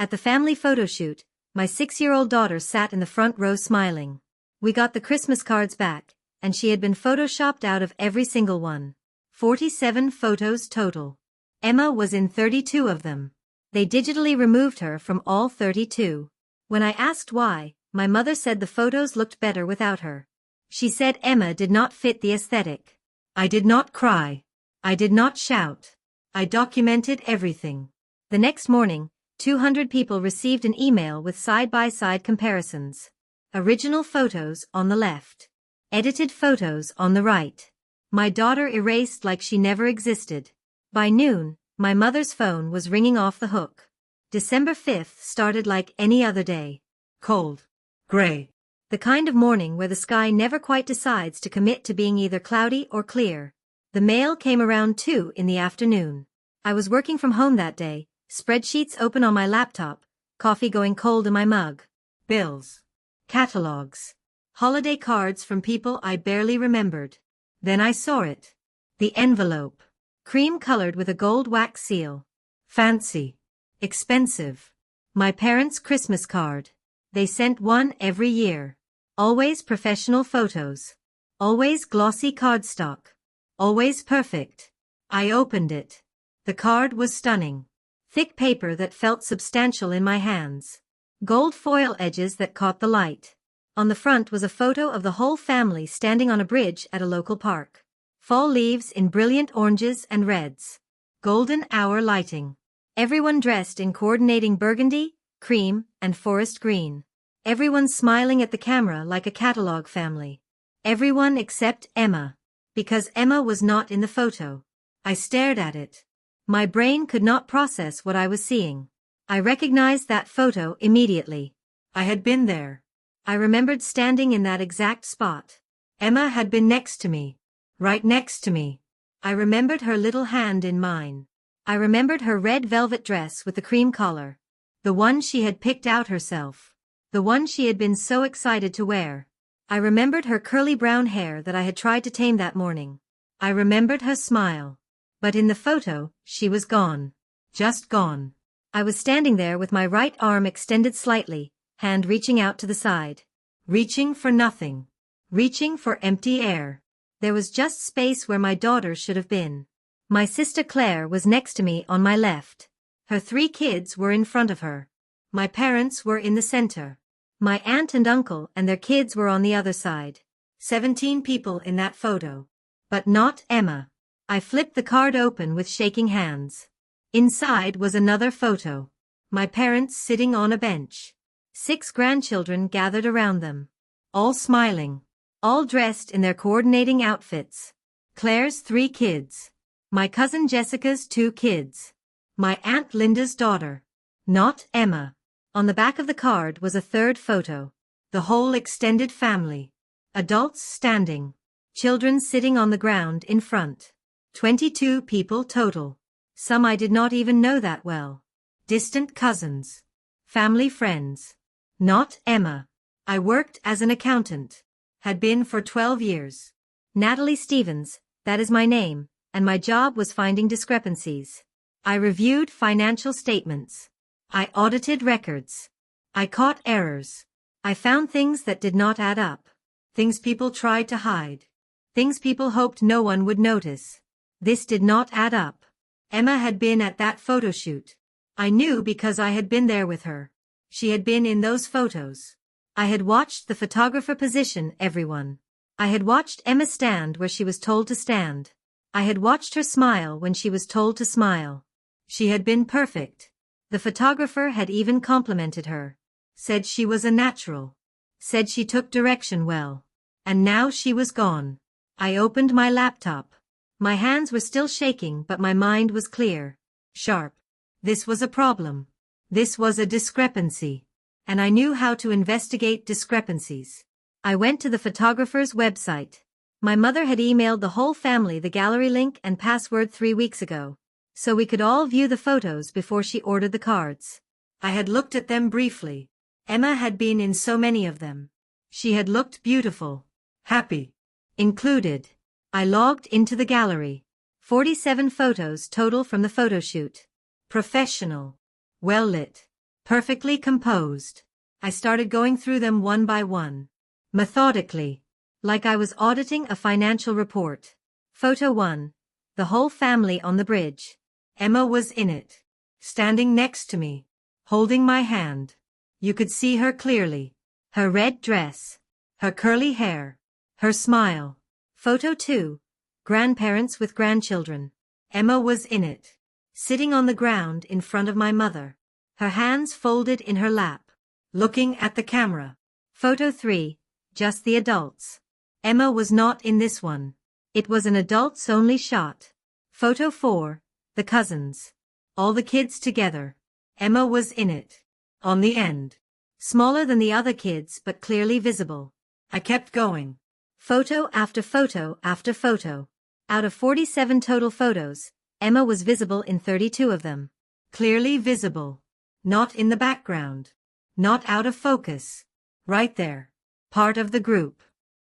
At the family photo shoot, my 6-year-old daughter sat in the front row smiling. We got the Christmas cards back, and she had been photoshopped out of every single one. 47 photos total. Emma was in 32 of them. They digitally removed her from all 32. When I asked why, my mother said the photos looked better without her. She said Emma did not fit the aesthetic. I did not cry. I did not shout. I documented everything. The next morning, 200 people received an email with side-by-side comparisons. Original photos on the left. Edited photos on the right. My daughter erased like she never existed. By noon, my mother's phone was ringing off the hook. December 5th started like any other day. Cold. Gray. The kind of morning where the sky never quite decides to commit to being either cloudy or clear. The mail came around 2 in the afternoon. I was working from home that day, spreadsheets open on my laptop, coffee going cold in my mug. Bills. Catalogs. Holiday cards from people I barely remembered. Then I saw it. The envelope. Cream-colored with a gold wax seal. Fancy. Expensive. My parents' Christmas card. They sent one every year. Always professional photos. Always glossy cardstock. Always perfect. I opened it. The card was stunning. Thick paper that felt substantial in my hands. Gold foil edges that caught the light. On the front was a photo of the whole family standing on a bridge at a local park. Fall leaves in brilliant oranges and reds. Golden hour lighting. Everyone dressed in coordinating burgundy, cream, and forest green. Everyone smiling at the camera like a catalog family. Everyone except Emma. Because Emma was not in the photo. I stared at it. My brain could not process what I was seeing. I recognized that photo immediately. I had been there. I remembered standing in that exact spot. Emma had been next to me. Right next to me. I remembered her little hand in mine. I remembered her red velvet dress with the cream collar. The one she had picked out herself. The one she had been so excited to wear. I remembered her curly brown hair that I had tried to tame that morning. I remembered her smile. But in the photo, she was gone. Just gone. I was standing there with my right arm extended slightly, hand reaching out to the side. Reaching for nothing. Reaching for empty air. There was just space where my daughter should have been. My sister Claire was next to me on my left. Her 3 kids were in front of her. My parents were in the center. My aunt and uncle and their kids were on the other side. 17 people in that photo. But not Emma. I flipped the card open with shaking hands. Inside was another photo. My parents sitting on a bench. 6 grandchildren gathered around them. All smiling. All dressed in their coordinating outfits. Claire's 3 kids. My cousin Jessica's 2 kids. My Aunt Linda's daughter. Not Emma. On the back of the card was a third photo. The whole extended family. Adults standing. Children sitting on the ground in front. 22 people total. Some I did not even know that well. Distant cousins. Family friends. Not Emma. I worked as an accountant. Had been for 12 years. Natalie Stevens, that is my name, and my job was finding discrepancies. I reviewed financial statements. I audited records. I caught errors. I found things that did not add up. Things people tried to hide. Things people hoped no one would notice. This did not add up. Emma had been at that photo shoot. I knew because I had been there with her. She had been in those photos. I had watched the photographer position everyone. I had watched Emma stand where she was told to stand. I had watched her smile when she was told to smile. She had been perfect. The photographer had even complimented her. Said she was a natural. Said she took direction well. And now she was gone. I opened my laptop. My hands were still shaking but my mind was clear. Sharp. This was a problem. This was a discrepancy. And I knew how to investigate discrepancies. I went to the photographer's website. My mother had emailed the whole family the gallery link and password 3 weeks ago. So we could all view the photos before she ordered the cards. I had looked at them briefly. Emma had been in so many of them. She had looked beautiful. Happy. Included. I logged into the gallery. 47 photos total from the photo shoot. Professional. Well lit. perfectly composed. I started going through them one by one, methodically, like I was auditing a financial report. Photo 1. The whole family on the bridge. Emma was in it, standing next to me, holding my hand. You could see her clearly. Her red dress, her curly hair, her smile. Photo 2. Grandparents with grandchildren. Emma was in it, sitting on the ground in front of my mother, her hands folded in her lap, looking at the camera. Photo 3. Just the adults. Emma was not in this one. It was an adults-only shot. Photo 4. The cousins. All the kids together. Emma was in it. On the end. Smaller than the other kids but clearly visible. I kept going. Photo after photo after photo. Out of 47 total photos, Emma was visible in 32 of them. Clearly visible. Not in the background. Not out of focus. Right there. Part of the group.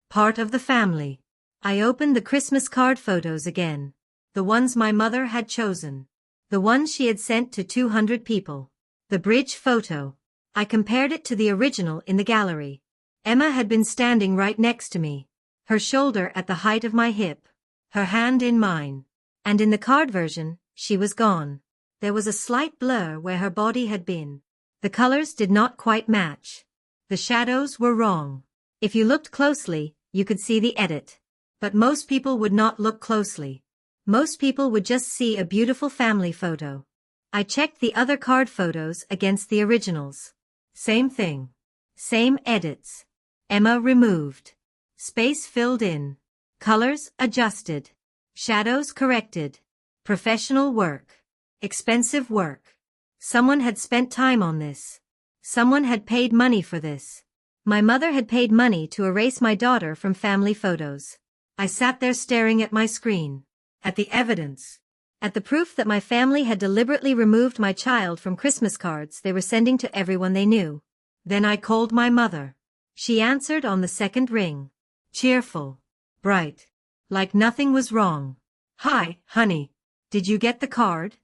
Part of the family. I opened the Christmas card photos again. The ones my mother had chosen. The ones she had sent to 200 people. The bridge photo. I compared it to the original in the gallery. Emma had been standing right next to me, her shoulder at the height of my hip, her hand in mine. And in the card version, she was gone. There was a slight blur where her body had been. The colors did not quite match. The shadows were wrong. If you looked closely, you could see the edit. But most people would not look closely. Most people would just see a beautiful family photo. I checked the other card photos against the originals. Same thing. Same edits. Emma removed. Space filled in. Colors adjusted. Shadows corrected. Professional work. Expensive work. Someone had spent time on this. Someone had paid money for this. My mother had paid money to erase my daughter from family photos. I sat there staring at my screen. At the evidence. At the proof that my family had deliberately removed my child from Christmas cards they were sending to everyone they knew. Then I called my mother. She answered on the second ring. Cheerful. Bright. Like nothing was wrong. Hi, honey. Did you get the card?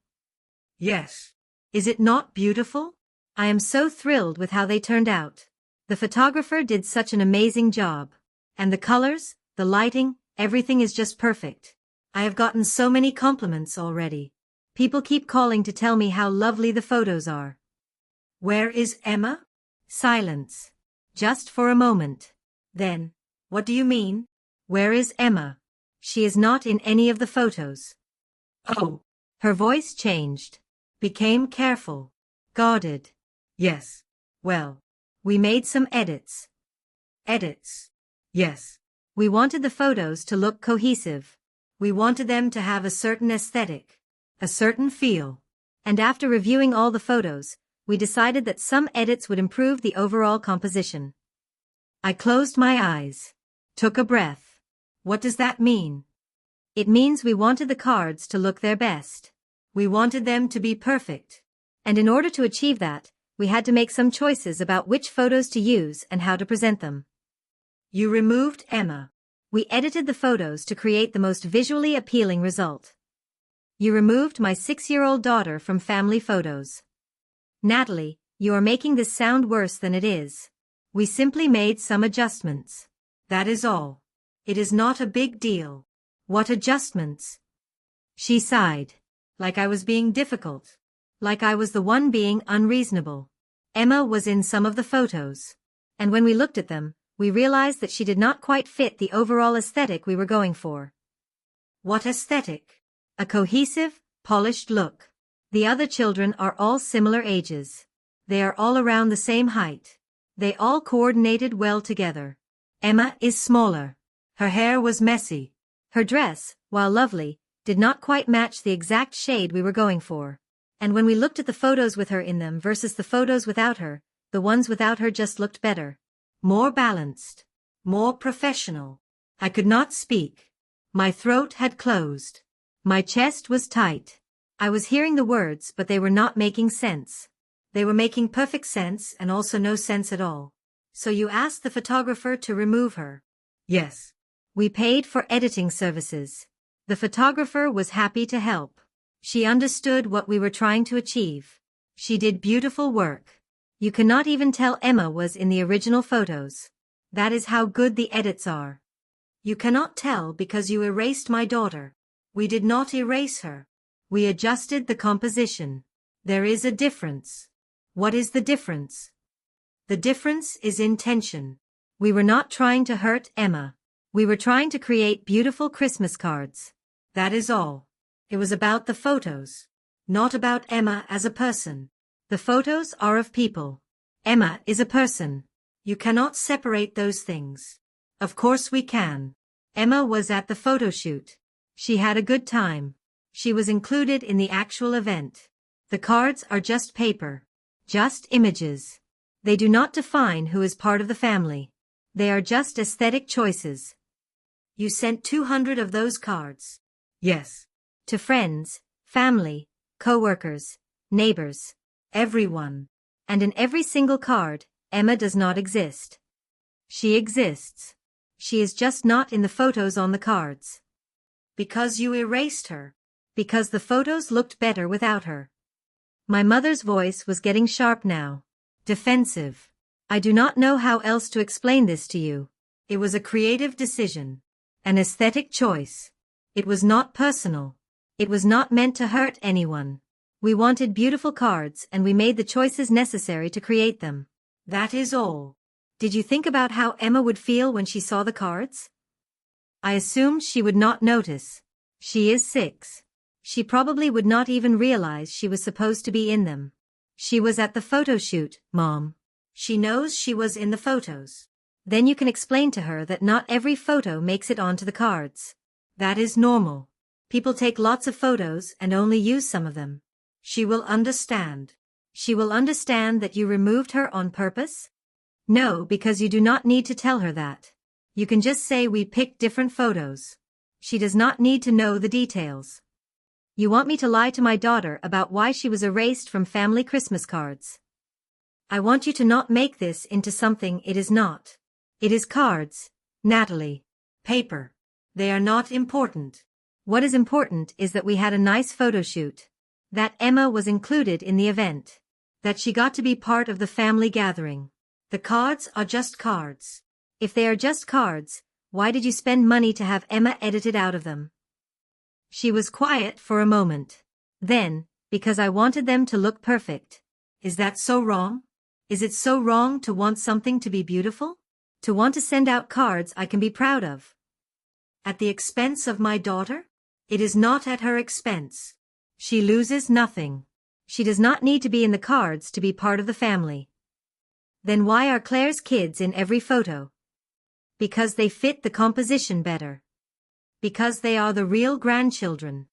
Yes. Is it not beautiful? I am so thrilled with how they turned out. The photographer did such an amazing job. And the colors, the lighting, everything is just perfect. I have gotten so many compliments already. People keep calling to tell me how lovely the photos are. Where is Emma? Silence. Just for a moment. Then, what do you mean? Where is Emma? She is not in any of the photos. Oh. Her voice changed. Became careful. Guarded. Yes. Well. We made some edits. Edits. Yes. We wanted the photos to look cohesive. We wanted them to have a certain aesthetic. A certain feel. And after reviewing all the photos, we decided that some edits would improve the overall composition. I closed my eyes. Took a breath. What does that mean? It means we wanted the cards to look their best. We wanted them to be perfect. And in order to achieve that, we had to make some choices about which photos to use and how to present them. You removed Emma. We edited the photos to create the most visually appealing result. You removed my 6-year-old daughter from family photos. Natalie, you are making this sound worse than it is. We simply made some adjustments. That is all. It is not a big deal. What adjustments? She sighed. Like I was being difficult. Like I was the one being unreasonable. Emma was in some of the photos. And when we looked at them, we realized that she did not quite fit the overall aesthetic we were going for. What aesthetic? A cohesive, polished look. The other children are all similar ages. They are all around the same height. They all coordinated well together. Emma is smaller. Her hair was messy. Her dress, while lovely, did not quite match the exact shade we were going for. And when we looked at the photos with her in them versus the photos without her, the ones without her just looked better. More balanced. More professional. I could not speak. My throat had closed. My chest was tight. I was hearing the words, but they were not making sense. They were making perfect sense and also no sense at all. So you asked the photographer to remove her? Yes. We paid for editing services. The photographer was happy to help. She understood what we were trying to achieve. She did beautiful work. You cannot even tell Emma was in the original photos. That is how good the edits are. You cannot tell because you erased my daughter. We did not erase her. We adjusted the composition. There is a difference. What is the difference? The difference is intention. We were not trying to hurt Emma. We were trying to create beautiful Christmas cards. That is all. It was about the photos. Not about Emma as a person. The photos are of people. Emma is a person. You cannot separate those things. Of course we can. Emma was at the photo shoot. She had a good time. She was included in the actual event. The cards are just paper. Just images. They do not define who is part of the family. They are just aesthetic choices. You sent 200 of those cards. Yes. To friends, family, co-workers, neighbors, everyone. And in every single card, Emma does not exist. She exists. She is just not in the photos on the cards. Because you erased her. Because the photos looked better without her. My mother's voice was getting sharp now. Defensive. I do not know how else to explain this to you. It was a creative decision. An aesthetic choice. It was not personal. It was not meant to hurt anyone. We wanted beautiful cards and we made the choices necessary to create them. That is all. Did you think about how Emma would feel when she saw the cards? I assumed she would not notice. She is 6. She probably would not even realize she was supposed to be in them. She was at the photo shoot, Mom. She knows she was in the photos. Then you can explain to her that not every photo makes it onto the cards. That is normal. People take lots of photos and only use some of them. She will understand. She will understand that you removed her on purpose? No, because you do not need to tell her that. You can just say we picked different photos. She does not need to know the details. You want me to lie to my daughter about why she was erased from family Christmas cards. I want you to not make this into something it is not. It is cards, Natalie. Paper. They are not important. What is important is that we had a nice photo shoot. That Emma was included in the event. That she got to be part of the family gathering. The cards are just cards. If they are just cards, why did you spend money to have Emma edited out of them? She was quiet for a moment. Then, because I wanted them to look perfect. Is that so wrong? Is it so wrong to want something to be beautiful? To want to send out cards I can be proud of? At the expense of my daughter? It is not at her expense. She loses nothing. She does not need to be in the cards to be part of the family. Then why are Claire's kids in every photo? Because they fit the composition better. Because they are the real grandchildren.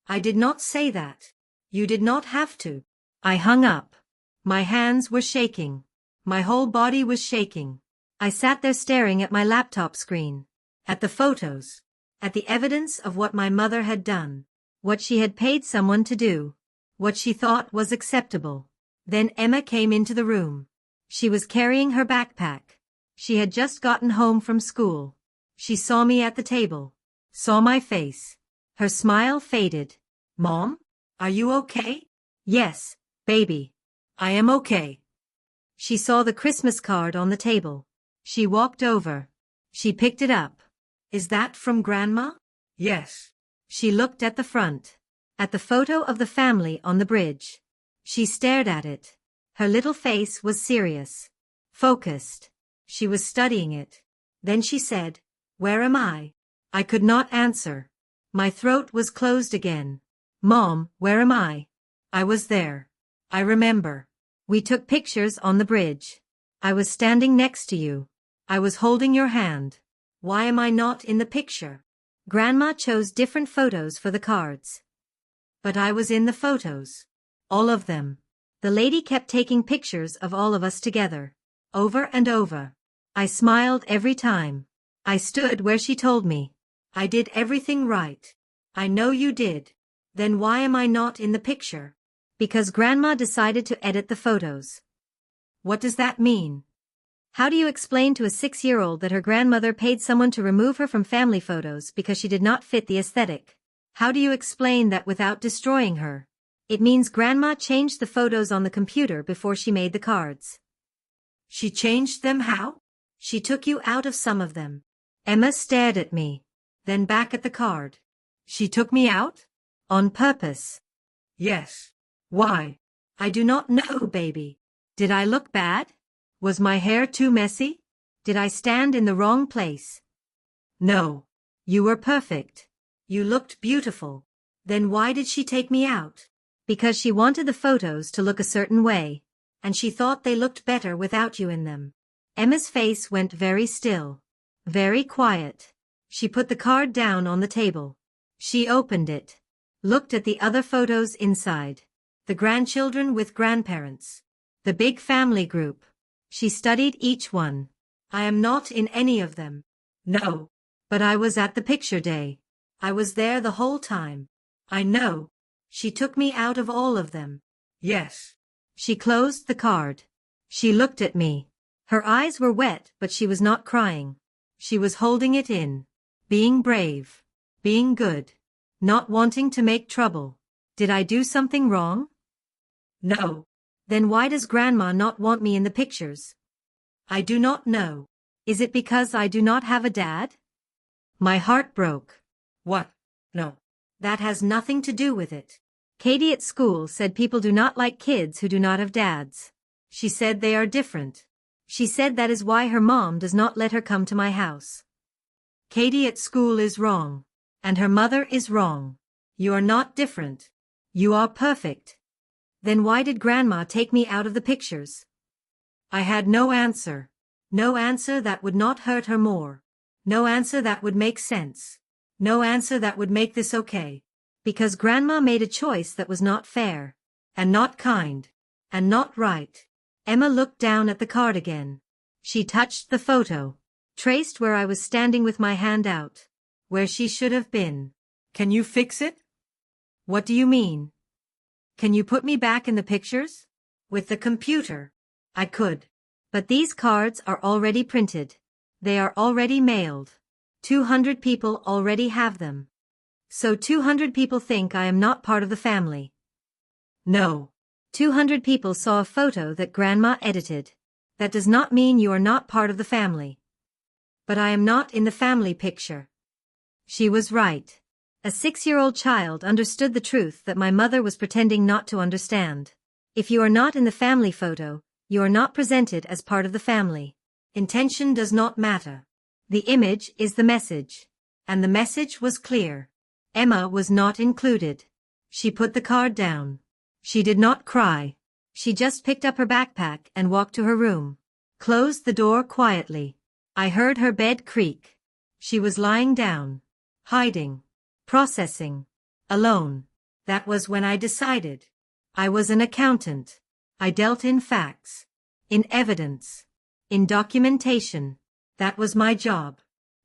I did not say that. You did not have to. I hung up. My hands were shaking. My whole body was shaking. I sat there staring at my laptop screen. At the photos. At the evidence of what my mother had done. What she had paid someone to do. What she thought was acceptable. Then Emma came into the room. She was carrying her backpack. She had just gotten home from school. She saw me at the table. Saw my face. Her smile faded. Mom? Are you okay? Yes, baby. I am okay. She saw the Christmas card on the table. She walked over. She picked it up. Is that from Grandma? Yes. She looked at the front. At the photo of the family on the bridge. She stared at it. Her little face was serious. Focused. She was studying it. Then she said, "Where am I?" I could not answer. My throat was closed again. Mom, where am I? I was there. I remember. We took pictures on the bridge. I was standing next to you. I was holding your hand. Why am I not in the picture? Grandma chose different photos for the cards. But I was in the photos. All of them. The lady kept taking pictures of all of us together. Over and over. I smiled every time. I stood where she told me. I did everything right. I know you did. Then why am I not in the picture? Because Grandma decided to edit the photos. What does that mean? How do you explain to a 6-year-old that her grandmother paid someone to remove her from family photos because she did not fit the aesthetic? How do you explain that without destroying her? It means Grandma changed the photos on the computer before she made the cards. She changed them how? She took you out of some of them. Emma stared at me, then back at the card. She took me out? On purpose. Yes. Why? I do not know, baby. Did I look bad? Was my hair too messy? Did I stand in the wrong place? No. You were perfect. You looked beautiful. Then why did she take me out? Because she wanted the photos to look a certain way, and she thought they looked better without you in them. Emma's face went very still, very quiet. She put the card down on the table. She opened it, looked at the other photos inside. The grandchildren with grandparents. The big family group. She studied each one. I am not in any of them. No. But I was at the picture day. I was there the whole time. I know. She took me out of all of them. Yes. She closed the card. She looked at me. Her eyes were wet, but she was not crying. She was holding it in. Being brave. Being good. Not wanting to make trouble. Did I do something wrong? No. Then why does Grandma not want me in the pictures? I do not know. Is it because I do not have a dad? My heart broke. What? No. That has nothing to do with it. Katie at school said people do not like kids who do not have dads. She said they are different. She said that is why her mom does not let her come to my house. Katie at school is wrong. And her mother is wrong. You are not different. You are perfect. Then why did Grandma take me out of the pictures? I had no answer. No answer that would not hurt her more. No answer that would make sense. No answer that would make this okay. Because Grandma made a choice that was not fair. And not kind. And not right. Emma looked down at the card again. She touched the photo. Traced where I was standing with my hand out. Where she should have been. Can you fix it? What do you mean? Can you put me back in the pictures? With the computer. I could. But these cards are already printed. They are already mailed. 200 people already have them. So 200 people think I am not part of the family. No. 200 people saw a photo that Grandma edited. That does not mean you are not part of the family. But I am not in the family picture. She was right. A 6-year-old child understood the truth that my mother was pretending not to understand. If you are not in the family photo, you are not presented as part of the family. Intention does not matter. The image is the message. And the message was clear. Emma was not included. She put the card down. She did not cry. She just picked up her backpack and walked to her room. Closed the door quietly. I heard her bed creak. She was lying down. Hiding. Processing. Alone. That was when I decided. I was an accountant. I dealt in facts. In evidence. In documentation. That was my job.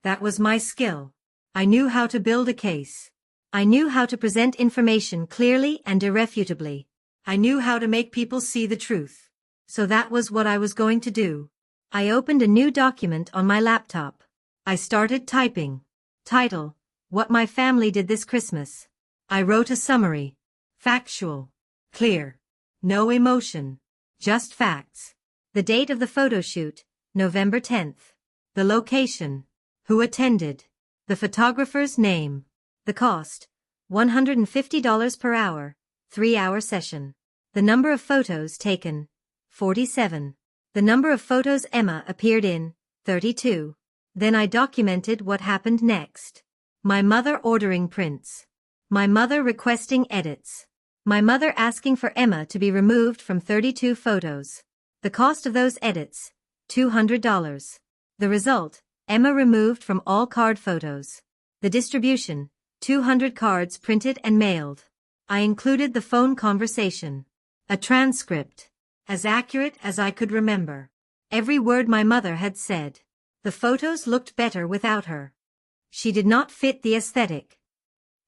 That was my skill. I knew how to build a case. I knew how to present information clearly and irrefutably. I knew how to make people see the truth. So that was what I was going to do. I opened a new document on my laptop. I started typing. Title: What my family did this Christmas. I wrote a summary. Factual. Clear. No emotion. Just facts. The date of the photo shoot, November 10th. The location. Who attended. The photographer's name. The cost, $150 per hour, 3-hour session. The number of photos taken, 47. The number of photos Emma appeared in, 32. Then I documented what happened next. My mother ordering prints. My mother requesting edits. My mother asking for Emma to be removed from 32 photos. The cost of those edits, $200. The result, Emma removed from all card photos. The distribution, 200 cards printed and mailed. I included the phone conversation. A transcript. As accurate as I could remember. Every word my mother had said. The photos looked better without her. She did not fit the aesthetic.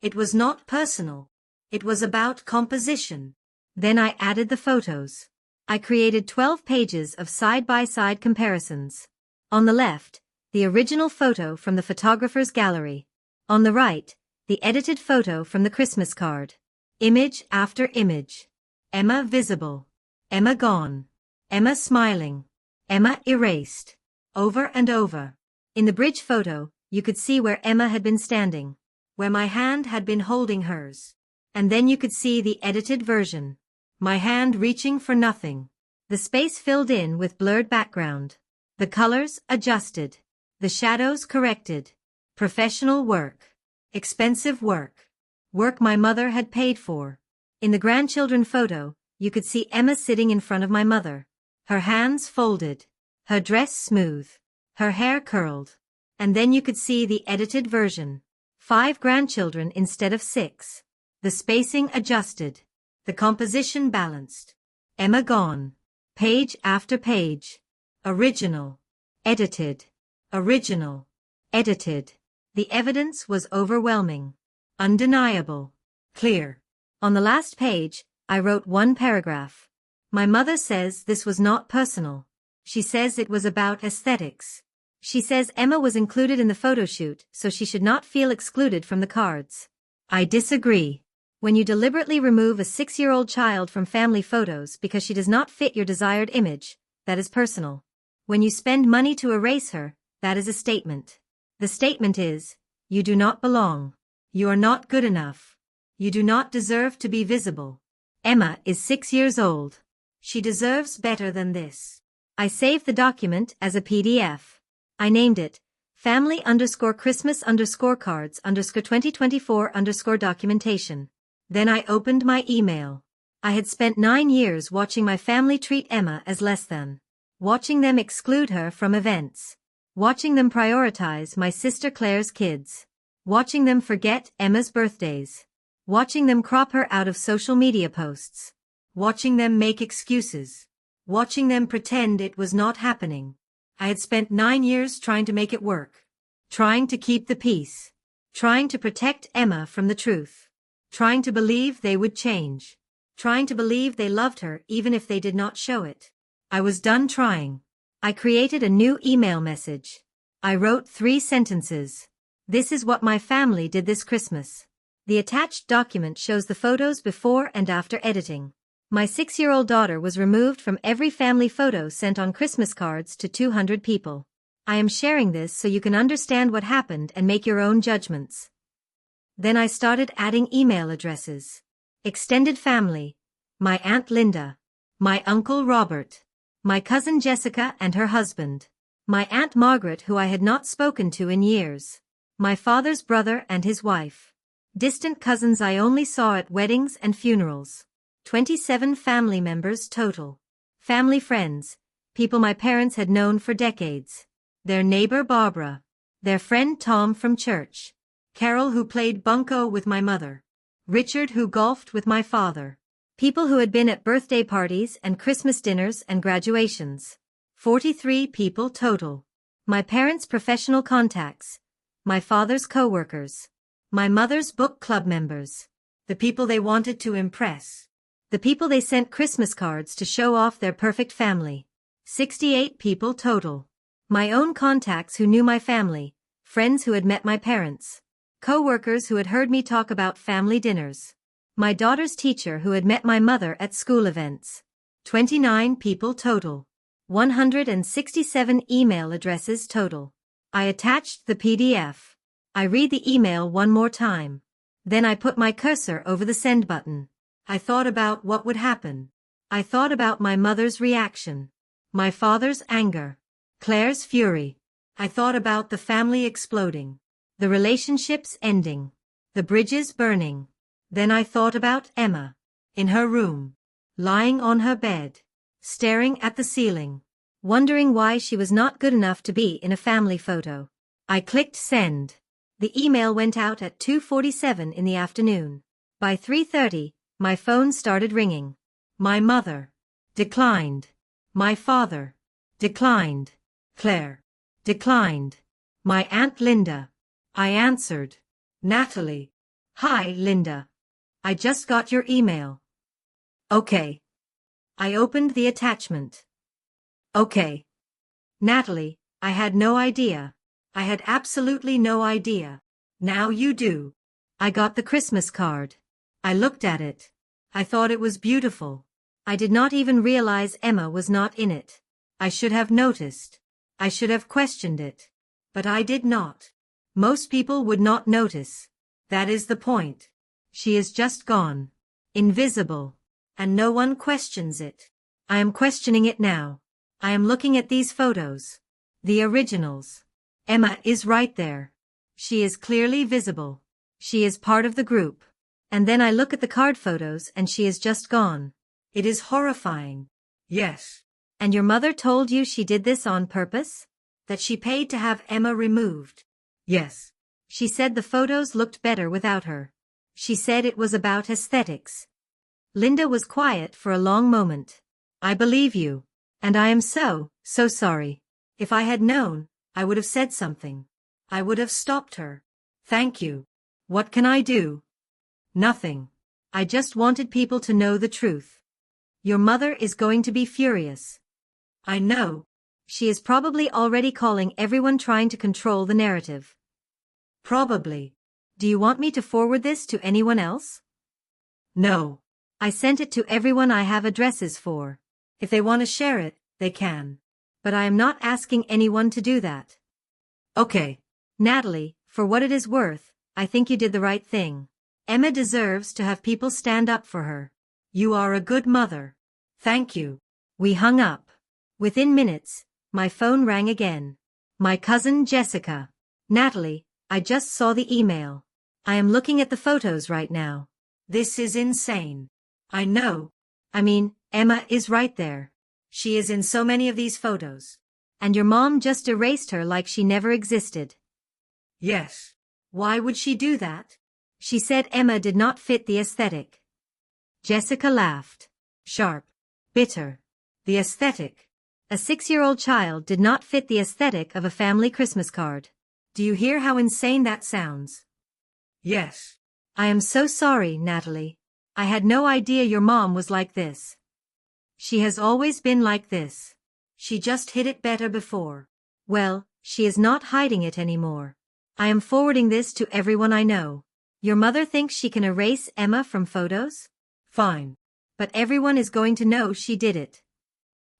It was not personal. It was about composition. Then I added the photos. I created 12 pages of side-by-side comparisons. On the left, the original photo from the photographer's gallery. On the right, the edited photo from the Christmas card. Image after image. Emma visible. Emma gone. Emma smiling. Emma erased. Over and over. In the bridge photo, you could see where Emma had been standing, where my hand had been holding hers. And then you could see the edited version. My hand reaching for nothing. The space filled in with blurred background. The colors adjusted. The shadows corrected. Professional work. Expensive work. Work my mother had paid for. In the grandchildren photo, you could see Emma sitting in front of my mother. Her hands folded. Her dress smooth. Her hair curled. And then you could see the edited version. 5 grandchildren instead of 6. The spacing adjusted. The composition balanced. Emma gone. Page after page. Original. Edited. Original. Edited. The evidence was overwhelming. Undeniable. Clear. On the last page, I wrote one paragraph. My mother says this was not personal. She says it was about aesthetics. She says Emma was included in the photo shoot, so she should not feel excluded from the cards. I disagree. When you deliberately remove a 6-year-old child from family photos because she does not fit your desired image, that is personal. When you spend money to erase her, that is a statement. The statement is, you do not belong. You are not good enough. You do not deserve to be visible. Emma is 6 years old. She deserves better than this. I saved the document as a PDF. I named it family_Christmas_cards_2024_documentation. Then I opened my email. I had spent 9 years watching my family treat Emma as less than. Watching them exclude her from events. Watching them prioritize my sister Claire's kids. Watching them forget Emma's birthdays. Watching them crop her out of social media posts. Watching them make excuses. Watching them pretend it was not happening. I had spent 9 years trying to make it work. Trying to keep the peace. Trying to protect Emma from the truth. Trying to believe they would change. Trying to believe they loved her even if they did not show it. I was done trying. I created a new email message. I wrote 3 sentences. This is what my family did this Christmas. The attached document shows the photos before and after editing. My 6-year-old daughter was removed from every family photo sent on Christmas cards to 200 people. I am sharing this so you can understand what happened and make your own judgments. Then I started adding email addresses. Extended family. My Aunt Linda. My Uncle Robert. My cousin Jessica and her husband. My Aunt Margaret who I had not spoken to in years. My father's brother and his wife. Distant cousins I only saw at weddings and funerals. 27 family members total. Family friends. People my parents had known for decades. Their neighbor Barbara. Their friend Tom from church. Carol who played bunco with my mother. Richard who golfed with my father. People who had been at birthday parties and Christmas dinners and graduations. 43 people total. My parents' professional contacts. My father's co-workers. My mother's book club members. The people they wanted to impress. The people they sent Christmas cards to show off their perfect family. 68 people total. My own contacts who knew my family. Friends who had met my parents. Co-workers who had heard me talk about family dinners. My daughter's teacher who had met my mother at school events. 29 people total. 167 email addresses total. I attached the PDF. I read the email one more time. Then I put my cursor over the send button. I thought about what would happen. I thought about my mother's reaction. My father's anger. Claire's fury. I thought about the family exploding. The relationships ending. The bridges burning. Then I thought about Emma. In her room. Lying on her bed. Staring at the ceiling. Wondering why she was not good enough to be in a family photo. I clicked send. The email went out at 2:47 in the afternoon. By 3:30, my phone started ringing. My mother. Declined. My father. Declined. Claire. Declined. My Aunt Linda. I answered. Natalie. Hi, Linda. I just got your email. Okay. I opened the attachment. Okay. Natalie, I had no idea. I had absolutely no idea. Now you do. I got the Christmas card. I looked at it. I thought it was beautiful. I did not even realize Emma was not in it. I should have noticed. I should have questioned it. But I did not. Most people would not notice. That is the point. She is just gone. Invisible. And no one questions it. I am questioning it now. I am looking at these photos. The originals. Emma is right there. She is clearly visible. She is part of the group. And then I look at the card photos and she is just gone. It is horrifying. Yes. And your mother told you she did this on purpose? That she paid to have Emma removed. Yes. She said the photos looked better without her. She said it was about aesthetics. Linda was quiet for a long moment. I believe you. And I am so sorry. If I had known, I would have said something. I would have stopped her. Thank you. What can I do? Nothing. I just wanted people to know the truth. Your mother is going to be furious. I know. She is probably already calling everyone trying to control the narrative. Probably. Do you want me to forward this to anyone else? No. I sent it to everyone I have addresses for. If they want to share it, they can. But I am not asking anyone to do that. Okay. Natalie, for what it is worth, I think you did the right thing. Emma deserves to have people stand up for her. You are a good mother. Thank you. We hung up. Within minutes, my phone rang again. My cousin Jessica. Natalie, I just saw the email. I am looking at the photos right now. This is insane. I know. I mean, Emma is right there. She is in so many of these photos. And your mom just erased her like she never existed. Yes. Why would she do that? She said Emma did not fit the aesthetic. Jessica laughed. Sharp. Bitter. The aesthetic. A 6-year-old child did not fit the aesthetic of a family Christmas card. Do you hear how insane that sounds? Yes. I am so sorry, Natalie. I had no idea your mom was like this. She has always been like this. She just hid it better before. Well, she is not hiding it anymore. I am forwarding this to everyone I know. Your mother thinks she can erase Emma from photos? Fine. But everyone is going to know she did it.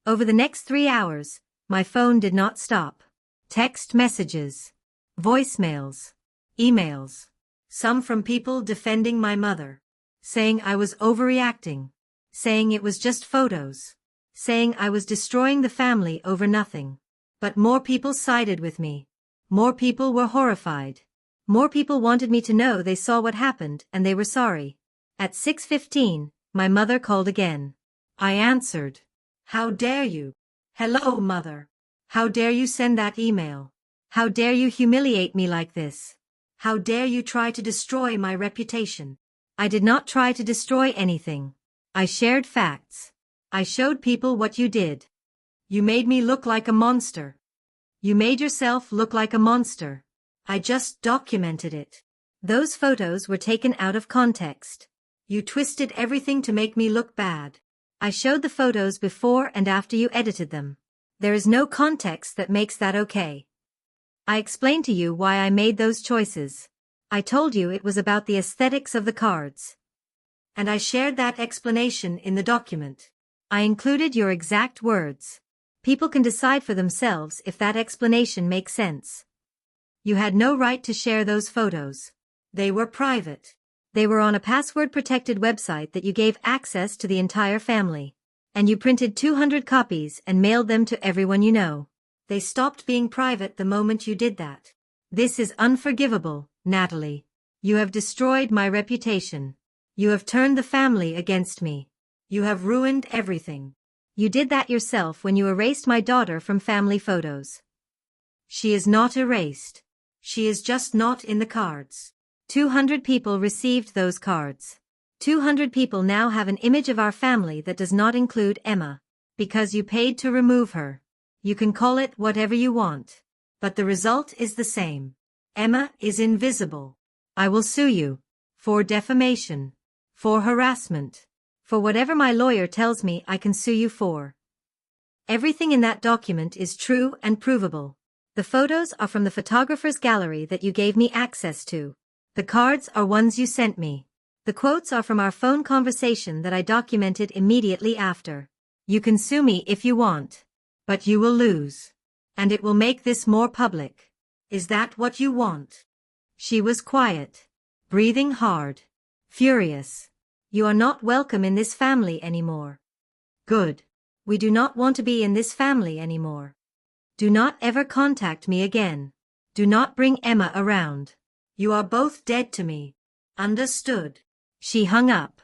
Over the next 3 hours, my phone did not stop. Text messages. Voicemails. Emails. Some from people defending my mother. Saying I was overreacting. Saying it was just photos. Saying I was destroying the family over nothing. But more people sided with me. More people were horrified. More people wanted me to know they saw what happened and they were sorry. At 6:15, my mother called again. I answered. How dare you? Hello, Mother. How dare you send that email? How dare you humiliate me like this? How dare you try to destroy my reputation? I did not try to destroy anything. I shared facts. I showed people what you did. You made me look like a monster. You made yourself look like a monster. I just documented it. Those photos were taken out of context. You twisted everything to make me look bad. I showed the photos before and after you edited them. There is no context that makes that okay. I explained to you why I made those choices. I told you it was about the aesthetics of the cards. And I shared that explanation in the document. I included your exact words. People can decide for themselves if that explanation makes sense. You had no right to share those photos. They were private. They were on a password-protected website that you gave access to the entire family. And you printed 200 copies and mailed them to everyone you know. They stopped being private the moment you did that. This is unforgivable, Natalie. You have destroyed my reputation. You have turned the family against me. You have ruined everything. You did that yourself when you erased my daughter from family photos. She is not erased. She is just not in the cards. 200 people received those cards. 200 people now have an image of our family that does not include Emma. Because you paid to remove her. You can call it whatever you want. But the result is the same. Emma is invisible. I will sue you. For defamation. For harassment. For whatever my lawyer tells me I can sue you for. Everything in that document is true and provable. The photos are from the photographer's gallery that you gave me access to. The cards are ones you sent me. The quotes are from our phone conversation that I documented immediately after. You can sue me if you want. But you will lose. And it will make this more public. Is that what you want? She was quiet. Breathing hard. Furious. You are not welcome in this family anymore. Good. We do not want to be in this family anymore. Do not ever contact me again. Do not bring Emma around. You are both dead to me. Understood. She hung up.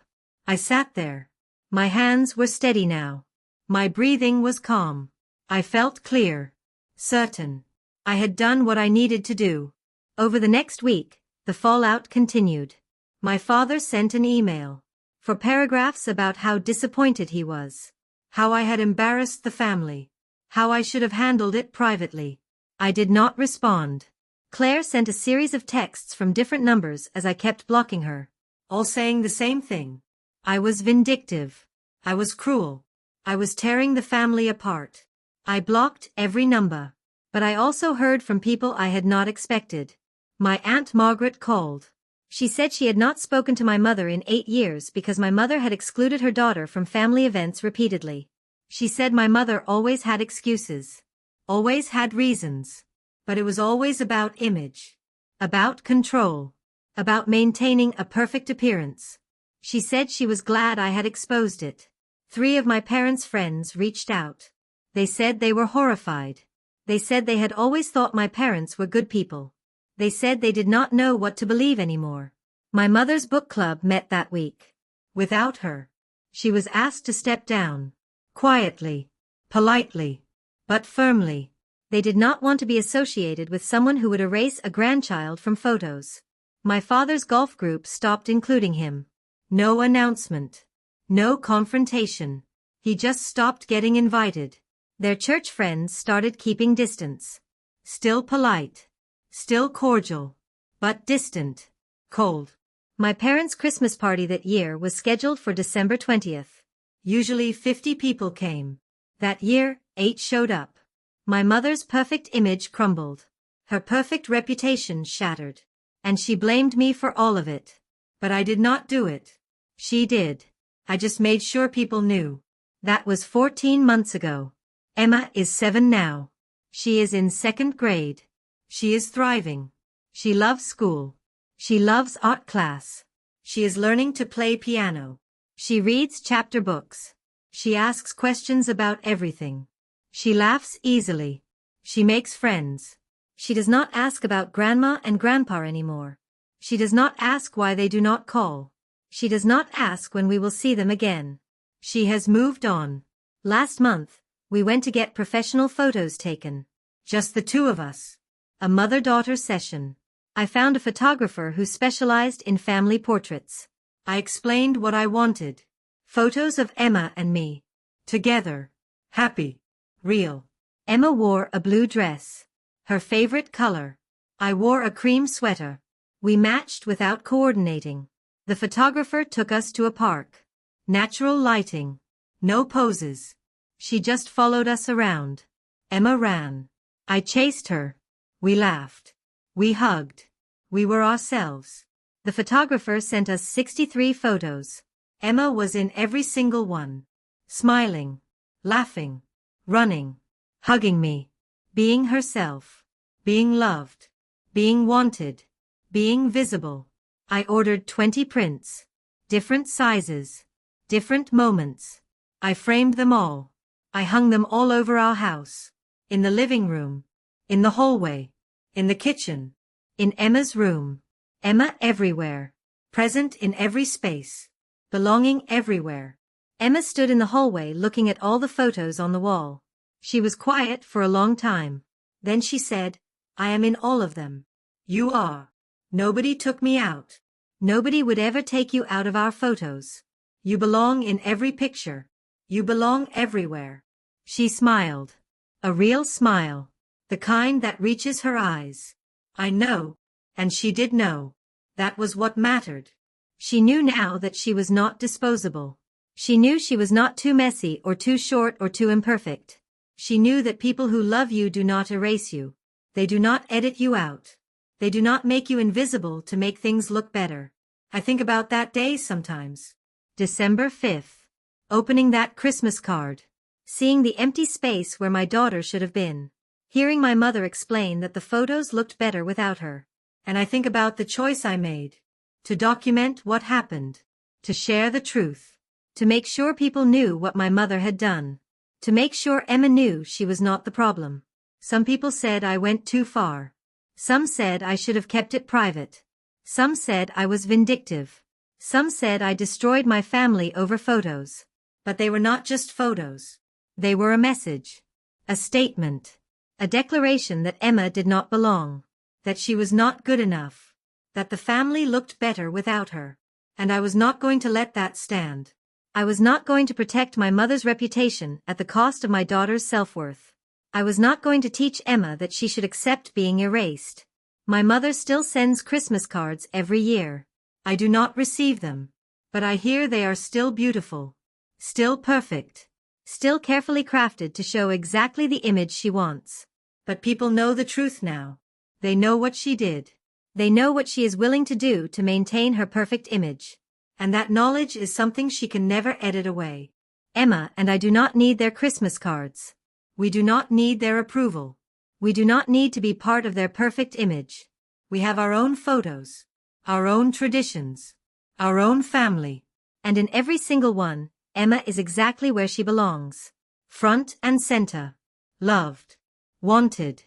I sat there. My hands were steady now. My breathing was calm. I felt clear. Certain. I had done what I needed to do. Over the next week, the fallout continued. My father sent an email. For paragraphs about how disappointed he was. How I had embarrassed the family. How I should have handled it privately. I did not respond. Claire sent a series of texts from different numbers as I kept blocking her. All saying the same thing. I was vindictive. I was cruel. I was tearing the family apart. I blocked every number. But I also heard from people I had not expected. My Aunt Margaret called. She said she had not spoken to my mother in 8 years because my mother had excluded her daughter from family events repeatedly. She said my mother always had excuses. Always had reasons. But it was always about image. About control. About maintaining a perfect appearance. She said she was glad I had exposed it. 3 of my parents' friends reached out. They said they were horrified. They said they had always thought my parents were good people. They said they did not know what to believe anymore. My mother's book club met that week. Without her. She was asked to step down. Quietly. Politely. But firmly. They did not want to be associated with someone who would erase a grandchild from photos. My father's golf group stopped including him. No announcement. No confrontation. He just stopped getting invited. Their church friends started keeping distance. Still polite. Still cordial. But distant. Cold. My parents' Christmas party that year was scheduled for December 20th. Usually 50 people came. That year, 8 showed up. My mother's perfect image crumbled. Her perfect reputation shattered. And she blamed me for all of it. But I did not do it. She did. I just made sure people knew. That was 14 months ago. Emma is 7 now. She is in 2nd grade. She is thriving. She loves school. She loves art class. She is learning to play piano. She reads chapter books. She asks questions about everything. She laughs easily. She makes friends. She does not ask about grandma and grandpa anymore. She does not ask why they do not call. She does not ask when we will see them again. She has moved on. Last month, we went to get professional photos taken. Just the 2 of us. A mother-daughter session. I found a photographer who specialized in family portraits. I explained what I wanted. Photos of Emma and me. Together. Happy. Real. Emma wore a blue dress. Her favorite color. I wore a cream sweater. We matched without coordinating. The photographer took us to a park. Natural lighting. No poses. She just followed us around. Emma ran. I chased her. We laughed. We hugged. We were ourselves. The photographer sent us 63 photos. Emma was in every single one. Smiling. Laughing. Running. Hugging me. Being herself. Being loved. Being wanted. Being visible. I ordered 20 prints. Different sizes. Different moments. I framed them all. I hung them all over our house. In the living room. In the hallway. In the kitchen. In Emma's room. Emma everywhere. Present in every space. Belonging everywhere. Emma stood in the hallway looking at all the photos on the wall. She was quiet for a long time. Then she said, I am in all of them. You are. Nobody took me out. Nobody would ever take you out of our photos. You belong in every picture. You belong everywhere. She smiled. A real smile. The kind that reaches her eyes. I know. And she did know. That was what mattered. She knew now that she was not disposable. She knew she was not too messy or too short or too imperfect. She knew that people who love you do not erase you. They do not edit you out. They do not make you invisible to make things look better. I think about that day sometimes. December 5th. Opening that Christmas card. Seeing the empty space where my daughter should have been. Hearing my mother explain that the photos looked better without her. And I think about the choice I made. To document what happened. To share the truth. To make sure people knew what my mother had done. To make sure Emma knew she was not the problem. Some people said I went too far. Some said I should have kept it private. Some said I was vindictive. Some said I destroyed my family over photos. But they were not just photos. They were a message. A statement. A declaration that Emma did not belong. That she was not good enough. That the family looked better without her. And I was not going to let that stand. I was not going to protect my mother's reputation at the cost of my daughter's self-worth. I was not going to teach Emma that she should accept being erased. My mother still sends Christmas cards every year. I do not receive them. But I hear they are still beautiful. Still perfect. Still carefully crafted to show exactly the image she wants. But people know the truth now. They know what she did. They know what she is willing to do to maintain her perfect image. And that knowledge is something she can never edit away. Emma and I do not need their Christmas cards. We do not need their approval. We do not need to be part of their perfect image. We have our own photos. Our own traditions. Our own family. And in every single one, Emma is exactly where she belongs. Front and center. Loved. Wanted.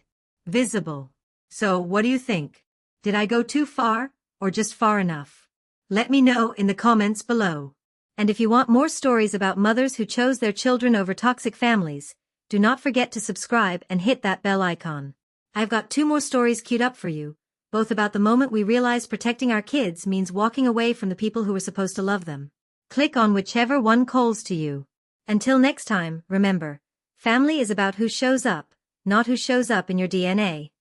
Visible. So, what do you think? Did I go too far, or just far enough? Let me know in the comments below. And if you want more stories about mothers who chose their children over toxic families, do not forget to subscribe and hit that bell icon. I've got 2 more stories queued up for you, both about the moment we realize protecting our kids means walking away from the people who were supposed to love them. Click on whichever one calls to you. Until next time, remember, family is about who shows up, not who shows up in your DNA.